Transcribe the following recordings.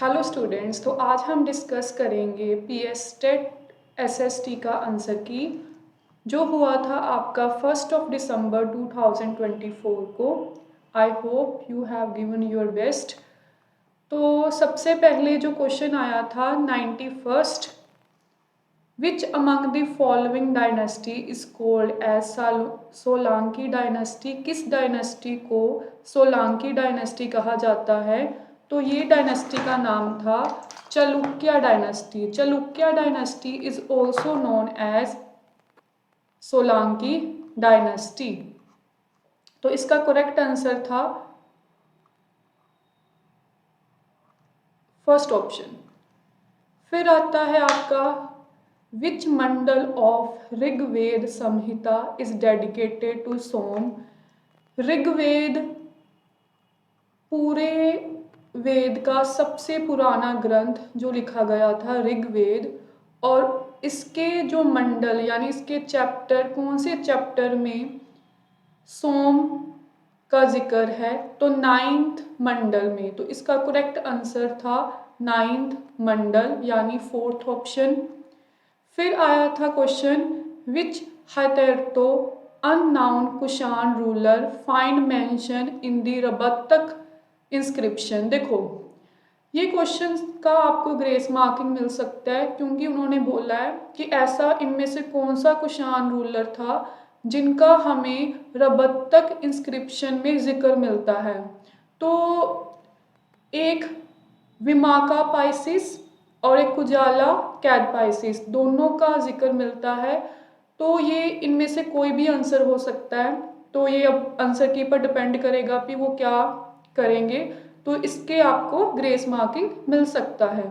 Hello students, तो आज हम डिस्कस करेंगे पीएस टेट एसएसटी का आंसर की जो हुआ था आपका 1 दिसंबर 2024 को। I hope you have given your best. तो सबसे पहले जो क्वेश्चन आया था 91st, which among the following dynasty is called as Solanki dynasty. किस डायनेस्टी को सोलांकी डायनेस्टी कहा जाता है? तो ये डायनेस्टी का नाम था Chalukya dynasty. Chalukya dynasty is also known as Solanki dynasty. तो इसका करेक्ट आंसर था फर्स्ट ऑप्शन। फिर आता है आपका which mandal of Rigveda Samhita is dedicated to Soma. Rigveda पूरे वेद का सबसे पुराना ग्रंथ जो लिखा गया था ऋग्वेद, और इसके जो मंडल यानी इसके चैप्टर, कौन से चैप्टर में सोम का जिक्र है? तो 9th मंडल में। तो इसका करेक्ट आंसर था 9th मंडल यानी फोर्थ ऑप्शन। फिर आया था question which hitherto unknown Kushan ruler find mention in the Rabatak inscription. देखो, ये क्वेश्चन का आपको ग्रेस मार्किंग मिल सकता है क्योंकि उन्होंने बोला है कि ऐसा इनमें से कौन सा कुशान रूलर था जिनका हमें रबत्तक इंस्क्रिप्शन में जिक्र मिलता है। तो एक विमाका पाइसिस और एक कुजाला कैडपाइसिस, दोनों का जिक्र मिलता है। तो ये इनमें से कोई भी आंसर हो सकता है। तो ये अब आंसर की पर डिपेंड करेगा कि वो क्या करेंगे। तो इसके आपको ग्रेस मार्किंग मिल सकता है।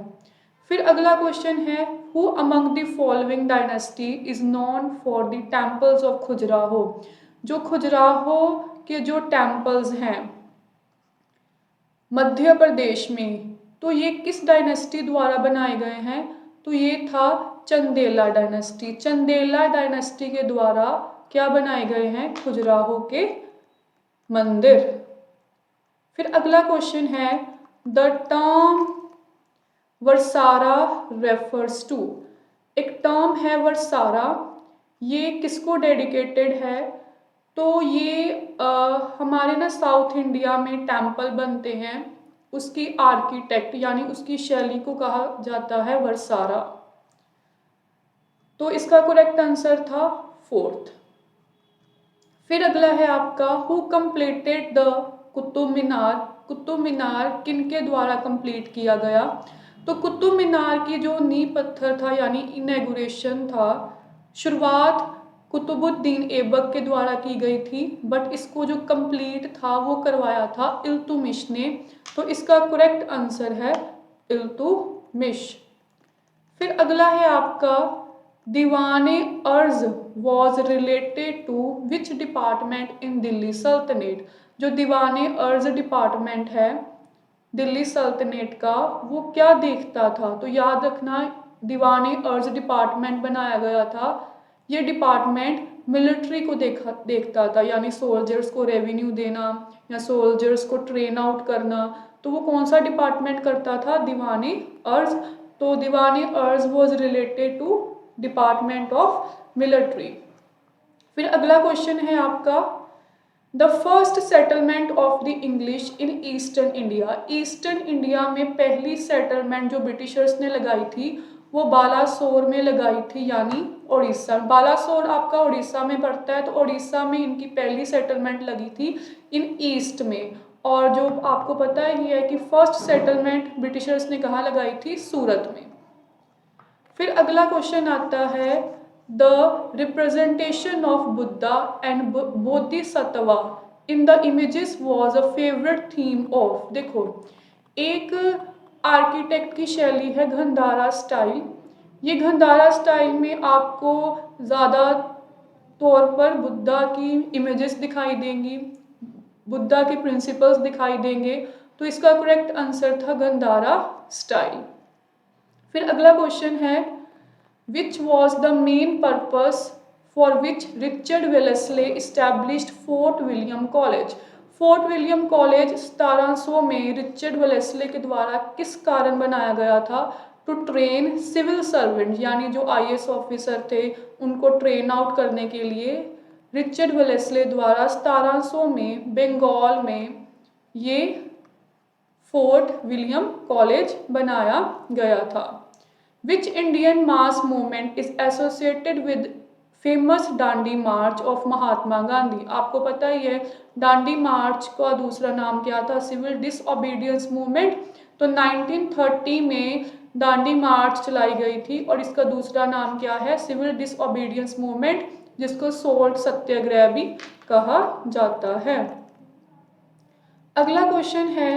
फिर अगला क्वेश्चन है who among the following dynasty is known for the temples of Khajuraho. जो खजुराहो के जो टेम्पल्स हैं मध्य प्रदेश में, तो ये किस डायनेस्टी द्वारा बनाए गए हैं? तो ये था चंदेला डायनेस्टी। चंदेला डायनेस्टी के द्वारा क्या बनाए गए हैं? खजुराहो के मंदिर। फिर अगला क्वेश्चन है द टर्म वर्सारा रेफर्स टू। एक टर्म है वर्सारा, ये किसको डेडिकेटेड है? तो ये हमारे ना साउथ इंडिया में टेम्पल बनते हैं, उसकी आर्किटेक्ट यानी उसकी शैली को कहा जाता है वर्सारा। तो इसका करेक्ट आंसर था फोर्थ। फिर अगला है आपका who completed the Qutub Minar. Qutub Minar किनके द्वारा कंप्लीट किया गया? तो कुतुब मीनार की जो नींव पत्थर था यानी इनॉग्रेशन था, शुरुआत कुतुबुद्दीन ऐबक के द्वारा की गई थी, बट इसको जो कंप्लीट था वो करवाया था इल्तुतमिश ने। तो इसका करेक्ट आंसर है इल्तुतमिश। फिर अगला है आपका Diwan-e Arz was related to which department in Delhi सल्तनत। जो दीवाने अर्ज डिपार्टमेंट है दिल्ली सल्तनत का, वो क्या देखता था? तो याद रखना, दीवाने अर्ज डिपार्टमेंट बनाया गया था। ये डिपार्टमेंट मिलिट्री को देखता था, यानी सोल्जर्स को रेवेन्यू देना या सोल्जर्स को ट्रेन आउट करना। तो वो कौन सा डिपार्टमेंट करता था? दीवाने अर्ज। तो Diwan-e Arz was related to department of military. फिर अगला क्वेश्चन है आपका the first settlement of the English in eastern India. Eastern India में पहली सेटलमेंट जो ब्रिटिशर्स ने लगाई थी वो बालासोर में लगाई थी, यानी उड़ीसा। बालासोर आपका उड़ीसा में पड़ता है, तो उड़ीसा में इनकी पहली सेटलमेंट लगी थी इन ईस्ट में। और जो आपको पता ही है कि फर्स्ट सेटलमेंट ब्रिटिशर्स ने कहाँ लगाई थी? सूरत में। फिर अगला क्वेश्चन आता है the representation of Buddha and Bodhisattva in the images was a favourite theme of. देखो, एक आर्किटेक्ट की शैली है गंधारा स्टाइल। ये गंधारा स्टाइल में आपको ज़्यादा तौर पर बुद्धा की इमेजेस दिखाई देंगी, बुद्धा के प्रिंसिपल्स दिखाई देंगे। तो इसका करेक्ट आंसर था गंधारा स्टाइल। फिर अगला क्वेश्चन है which was the main purpose for which Richard Wellesley established fort William college. Fort William college 1700 में रिचर्ड वेलेस्ले के द्वारा किस कारण बनाया गया था? टू ट्रेन सिविल सर्वेंट, यानी जो आईएएस ऑफिसर थे उनको ट्रेन आउट करने के लिए रिचर्ड वेलेस्ले द्वारा 1700 में बंगाल में ये फोर्ट विलियम कॉलेज बनाया गया था। Which Indian mass movement is associated with famous Dandi march of Mahatma Gandhi? आपको पता ही है डांडी मार्च का दूसरा नाम क्या था? Civil disobedience movement. तो 1930 में दांडी मार्च चलाई गई थी और इसका दूसरा नाम क्या है? सिविल डिसओबीडियंस मूवमेंट, जिसको सोल्ट सत्याग्रह भी कहा जाता है। अगला क्वेश्चन है,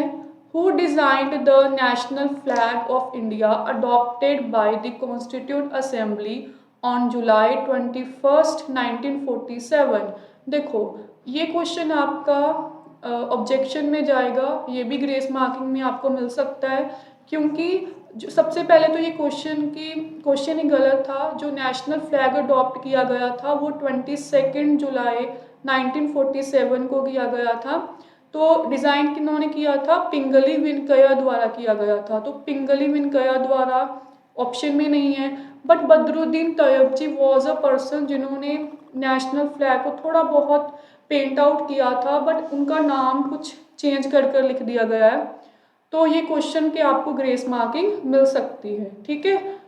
who designed the national flag of India adopted by the constituent assembly on July 21, 1947? देखो ये क्वेश्चन आपका ऑब्जेक्शन में जाएगा, ये भी ग्रेस मार्किंग में आपको मिल सकता है, क्योंकि जो सबसे पहले तो ये क्वेश्चन ही गलत था। जो नेशनल फ्लैग अडॉप्ट किया गया था वो 22 जुलाई 1947 को किया गया था। तो डिज़ाइन किन्होंने किया था? पिंगली वेंकैया द्वारा किया गया था। तो पिंगली वेंकैया द्वारा ऑप्शन में नहीं है, but Badruddin Tyabji was a person जिन्होंने नेशनल फ्लैग को थोड़ा बहुत पेंट आउट किया था, बट उनका नाम कुछ चेंज कर लिख दिया गया है। तो ये क्वेश्चन के आपको ग्रेस मार्किंग मिल सकती है, ठीक है।